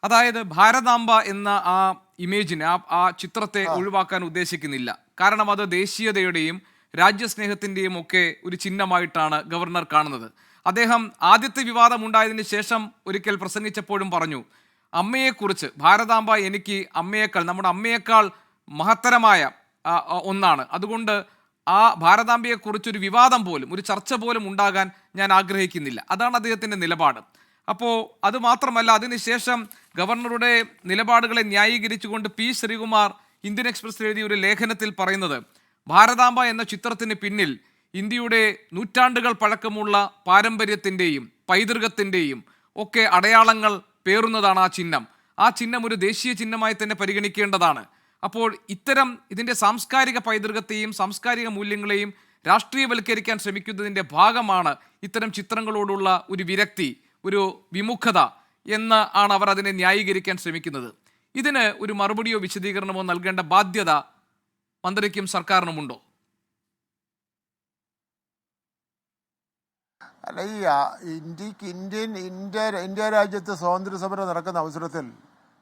അതായത് ഭാരതാംബ എന്ന ആ ഇമേജിനെ ആ ചിത്രത്തെ ഒഴിവാക്കാൻ ഉദ്ദേശിക്കുന്നില്ല. കാരണം അത് ദേശീയതയുടെയും രാജ്യസ്നേഹത്തിന്റെയും ഒക്കെ ഒരു ചിഹ്നമായിട്ടാണ് ഗവർണർ കാണുന്നത്. അദ്ദേഹം ആദ്യത്തെ വിവാദം ഉണ്ടായതിനു ശേഷം ഒരിക്കൽ പ്രസംഗിച്ചപ്പോഴും പറഞ്ഞു, അമ്മയെക്കുറിച്ച് ഭാരതാംബ എനിക്ക് അമ്മയേക്കാൾ, നമ്മുടെ അമ്മയേക്കാൾ മഹത്തരമായ ഒന്നാണ്. അതുകൊണ്ട് ആ ഭാരതാംബയെക്കുറിച്ചൊരു വിവാദം പോലും, ഒരു ചർച്ച പോലും ഉണ്ടാകാൻ ഞാൻ ആഗ്രഹിക്കുന്നില്ല. അതാണ് അദ്ദേഹത്തിൻ്റെ നിലപാട്. അപ്പോൾ അത് മാത്രമല്ല, അതിനുശേഷം ഗവർണറുടെ നിലപാടുകളെ ന്യായീകരിച്ചുകൊണ്ട് പി ശ്രീകുമാർ ഇന്ത്യൻ എക്സ്പ്രസ് എഴുതിയ ഒരു ലേഖനത്തിൽ പറയുന്നത്, ഭാരതാംബ എന്ന ചിത്രത്തിന് പിന്നിൽ ഇന്ത്യയുടെ നൂറ്റാണ്ടുകൾ പഴക്കമുള്ള പാരമ്പര്യത്തിൻ്റെയും പൈതൃകത്തിൻ്റെയും ഒക്കെ അടയാളങ്ങൾ പേറുന്നതാണ് ആ ചിഹ്നം. ആ ചിഹ്നം ഒരു ദേശീയ ചിഹ്നമായി തന്നെ പരിഗണിക്കേണ്ടതാണ്. അപ്പോൾ ഇത്തരം ഇതിൻ്റെ സാംസ്കാരിക പൈതൃകത്തെയും സാംസ്കാരിക മൂല്യങ്ങളെയും രാഷ്ട്രീയവൽക്കരിക്കാൻ ശ്രമിക്കുന്നതിൻ്റെ ഭാഗമാണ് ഇത്തരം ചിത്രങ്ങളോടുള്ള ഒരു വിരക്തി, ഒരു വിമുഖത എന്ന് ആണ് അവർ അതിനെ ന്യായീകരിക്കാൻ ശ്രമിക്കുന്നത്. ഇതിന് ഒരു മറുപടിയോ വിശദീകരണമോ നൽകേണ്ട ബാധ്യത മന്ത്രിക്കും സർക്കാരിനുമുണ്ടോ? അല്ല, ഈ ഇന്ത്യ രാജ്യത്ത് സ്വാതന്ത്ര്യ സമരം നടക്കുന്ന അവസരത്തിൽ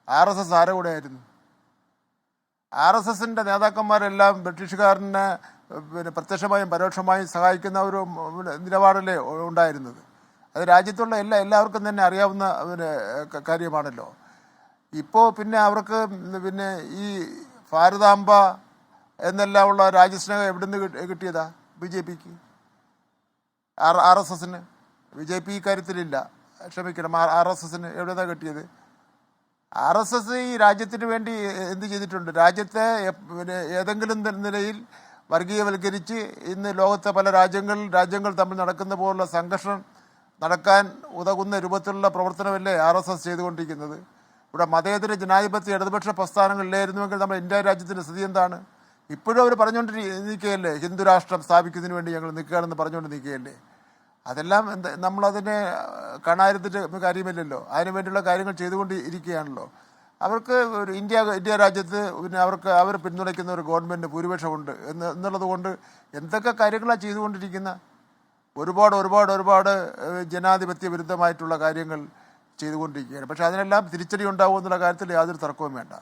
RSS ആരുടെ കൂടെ ആയിരുന്നു? RSSൻ്റെ നേതാക്കന്മാരെല്ലാം ബ്രിട്ടീഷുകാരനെ പ്രത്യക്ഷമായും പരോക്ഷമായും സഹായിക്കുന്ന ഒരു നിലപാടല്ലേ ഉണ്ടായിരുന്നത്. അത് രാജ്യത്തുള്ള എല്ലാവർക്കും തന്നെ അറിയാവുന്ന കാര്യമാണല്ലോ. ഇപ്പോൾ പിന്നെ അവർക്ക് ഈ ഭാരതാംബ എന്നെല്ലാം ഉള്ള രാജ്യസ്നേഹം എവിടെ നിന്ന് കിട്ടിയതാ? BJP, RSSന്. BJP ഇക്കാര്യത്തിലില്ല, ക്ഷമിക്കണം. RSSന് എവിടെ നിന്നാണ് കിട്ടിയത്? RSS ഈ രാജ്യത്തിന് വേണ്ടി എന്ത് ചെയ്തിട്ടുണ്ട്? രാജ്യത്തെ ഏതെങ്കിലും നിലയിൽ വർഗീയവൽക്കരിച്ച് ഇന്ന് ലോകത്തെ പല രാജ്യങ്ങൾ തമ്മിൽ നടക്കുന്ന പോലുള്ള സംഘർഷം നടക്കാൻ ഉതകുന്ന രൂപത്തിലുള്ള പ്രവർത്തനമല്ലേ RSS ചെയ്തുകൊണ്ടിരിക്കുന്നത്? ഇവിടെ മതേതര ജനാധിപത്യ ഇടതുപക്ഷ പ്രസ്ഥാനങ്ങളിലായിരുന്നുവെങ്കിൽ നമ്മുടെ ഇന്ത്യ രാജ്യത്തിൻ്റെ സ്ഥിതി എന്താണ്? ഇപ്പോഴും അവർ നിൽക്കുകയല്ലേ, ഹിന്ദു രാഷ്ട്രം സ്ഥാപിക്കുന്നതിന് വേണ്ടി ഞങ്ങൾ നിൽക്കുകയാണെന്ന് പറഞ്ഞുകൊണ്ട് നിൽക്കുകയല്ലേ. അതെല്ലാം നമ്മളതിനെ കാണാതിരുന്നിട്ട് കാര്യമില്ലല്ലോ. അതിനു വേണ്ടിയുള്ള കാര്യങ്ങൾ ചെയ്തുകൊണ്ട് ഇരിക്കുകയാണല്ലോ. അവർക്ക് ഒരു ഇന്ത്യ രാജ്യത്ത് അവർ പിന്തുണയ്ക്കുന്ന ഒരു ഗവൺമെൻറ് ഭൂരിപക്ഷമുണ്ട് എന്നുള്ളത് കൊണ്ട് എന്തൊക്കെ കാര്യങ്ങളാണ് ചെയ്തുകൊണ്ടിരിക്കുന്ന? ഒരുപാട് ജനാധിപത്യ വിരുദ്ധമായിട്ടുള്ള കാര്യങ്ങൾ ചെയ്തുകൊണ്ടിരിക്കുകയാണ്. പക്ഷെ അതിനെല്ലാം തിരിച്ചടി ഉണ്ടാവും എന്നുള്ള കാര്യത്തിൽ യാതൊരു തർക്കവും വേണ്ട.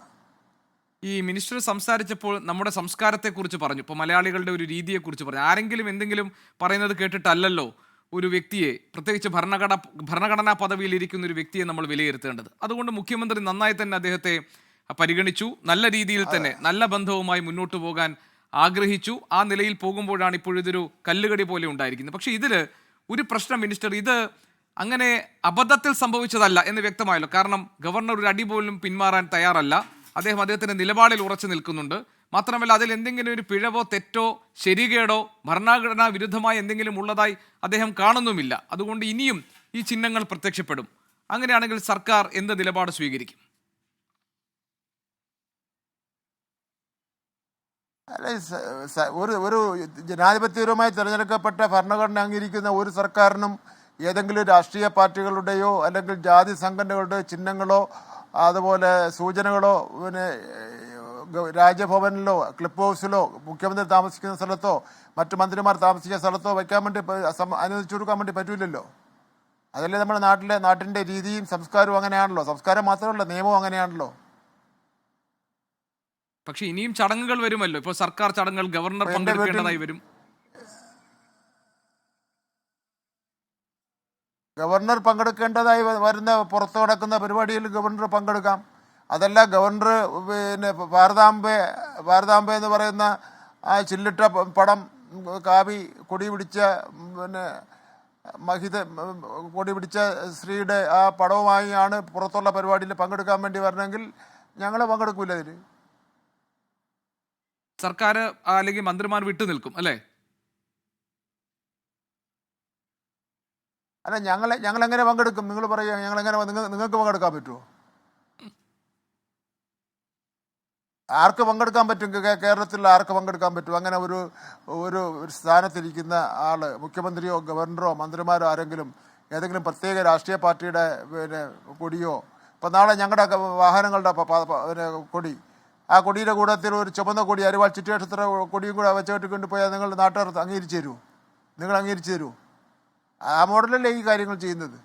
ഈ മിനിസ്റ്റർ സംസാരിച്ചപ്പോൾ നമ്മുടെ സംസ്കാരത്തെക്കുറിച്ച് പറഞ്ഞു, ഇപ്പോൾ മലയാളികളുടെ ഒരു രീതിയെക്കുറിച്ച് പറഞ്ഞു. ആരെങ്കിലും എന്തെങ്കിലും പറയുന്നത് കേട്ടിട്ടല്ലല്ലോ ഒരു വ്യക്തിയെ, പ്രത്യേകിച്ച് ഭരണഘടനാ പദവിയിൽ ഇരിക്കുന്ന ഒരു വ്യക്തിയെ നമ്മൾ വിലയിരുത്തേണ്ടത്. അതുകൊണ്ട് മുഖ്യമന്ത്രി നന്നായി തന്നെ അദ്ദേഹത്തെ പരിഗണിച്ചു, നല്ല രീതിയിൽ തന്നെ നല്ല ബന്ധവുമായി മുന്നോട്ട് പോകാൻ ആഗ്രഹിച്ചു. ആ നിലയിൽ പോകുമ്പോഴാണ് ഇപ്പോഴിതൊരു കല്ലുകടി പോലെ ഉണ്ടായിരിക്കുന്നത്. പക്ഷേ ഇതിൽ ഒരു പ്രശ്നം മിനിസ്റ്റർ, ഇത് അങ്ങനെ അബദ്ധത്തിൽ സംഭവിച്ചതല്ല എന്ന് വ്യക്തമായല്ലോ. കാരണം ഗവർണർ ഒരു അടി പോലും പിന്മാറാൻ തയ്യാറല്ല. അദ്ദേഹത്തിൻ്റെ നിലപാടിൽ ഉറച്ചു നിൽക്കുന്നുണ്ട്. മാത്രമല്ല, അതിൽ എന്തെങ്കിലും ഒരു പിഴവോ തെറ്റോ ശരികേടോ ഭരണഘടനാ വിരുദ്ധമായി എന്തെങ്കിലും ഉള്ളതായി അദ്ദേഹം കാണുന്നുമില്ല. അതുകൊണ്ട് ഇനിയും ഈ ചിഹ്നങ്ങൾ പ്രത്യക്ഷപ്പെടും. അങ്ങനെയാണെങ്കിൽ സർക്കാർ എന്ത് നിലപാട് സ്വീകരിക്കും? ഒരു ജനാധിപത്യപരമായി തിരഞ്ഞെടുക്കപ്പെട്ട ഭരണഘടന അംഗീകരിക്കുന്ന ഒരു സർക്കാരിനും ഏതെങ്കിലും രാഷ്ട്രീയ പാർട്ടികളുടെയോ അല്ലെങ്കിൽ ജാതി സംഘടനകളുടെയോ ചിഹ്നങ്ങളോ അതുപോലെ സൂചനകളോ രാജ്ഭവനിലോ ക്ലിപ്പ് ഹൗസിലോ മുഖ്യമന്ത്രി താമസിക്കുന്ന സ്ഥലത്തോ മറ്റു മന്ത്രിമാർ താമസിക്കുന്ന സ്ഥലത്തോ വയ്ക്കാൻ വേണ്ടി അനുവദിച്ചു കൊടുക്കാൻ വേണ്ടി പറ്റൂലല്ലോ. അതല്ലേ നമ്മുടെ നാട്ടിൻ്റെ രീതിയും സംസ്കാരവും അങ്ങനെയാണല്ലോ. സംസ്കാരം മാത്രമല്ല, നിയമവും അങ്ങനെയാണല്ലോ. പക്ഷെ ഇനിയും ചടങ്ങുകൾ വരുമല്ലോ. ഇപ്പോൾ സർക്കാർ ചടങ്ങുകൾ ഗവർണർ പങ്കെടുക്കേണ്ടതായി വരും. ഗവർണർ പങ്കെടുക്കേണ്ടതായി വരുന്ന പുറത്തു നടക്കുന്ന പരിപാടിയിൽ ഗവർണർ പങ്കെടുക്കാം. അതല്ല, ഗവർണർ ഭാരതാംബ എന്ന് പറയുന്ന ആ ചില്ലിട്ട പടം കാവി കൊടി പിടിച്ച കൊടി പിടിച്ച സ്ത്രീയുടെ ആ പടവുമായി ആണ് പുറത്തുള്ള പരിപാടിയിൽ പങ്കെടുക്കാൻ വേണ്ടി വരണമെങ്കിൽ ഞങ്ങൾ പങ്കെടുക്കൂല. അതിൽ സർക്കാർ അല്ലെങ്കിൽ മന്ത്രിമാർ വിട്ടു നിൽക്കും അല്ലേ? അല്ല, ഞങ്ങൾ എങ്ങനെ പങ്കെടുക്കും? നിങ്ങൾ പറയുക, നിങ്ങൾക്ക് പങ്കെടുക്കാൻ പറ്റുമോ? ആർക്ക് പങ്കെടുക്കാൻ പറ്റും? കേരളത്തിൽ ആർക്ക് പങ്കെടുക്കാൻ പറ്റും? അങ്ങനെ ഒരു സ്ഥാനത്തിരിക്കുന്ന ആൾ, മുഖ്യമന്ത്രിയോ ഗവർണറോ മന്ത്രിമാരോ ആരെങ്കിലും ഏതെങ്കിലും പ്രത്യേക രാഷ്ട്രീയ പാർട്ടിയുടെ കൊടിയോ, ഇപ്പം നാളെ ഞങ്ങളുടെ വാഹനങ്ങളുടെ കൊടി, ആ കൊടിയുടെ കൂട്ടത്തിൽ ഒരു ചുമന്ന കൊടി, അരിവാൾ ചുറ്റുവട്ടത്ര കൊടിയും കൂടെ വെച്ചോട്ട് കൊണ്ടുപോയാൽ നിങ്ങൾ നാട്ടുകാർ അംഗീകരിച്ചു തരുമോ? നിങ്ങൾ അംഗീകരിച്ചു തരുമോ? ആ മോഡലല്ലേ ഈ കാര്യങ്ങൾ ചെയ്യുന്നത്?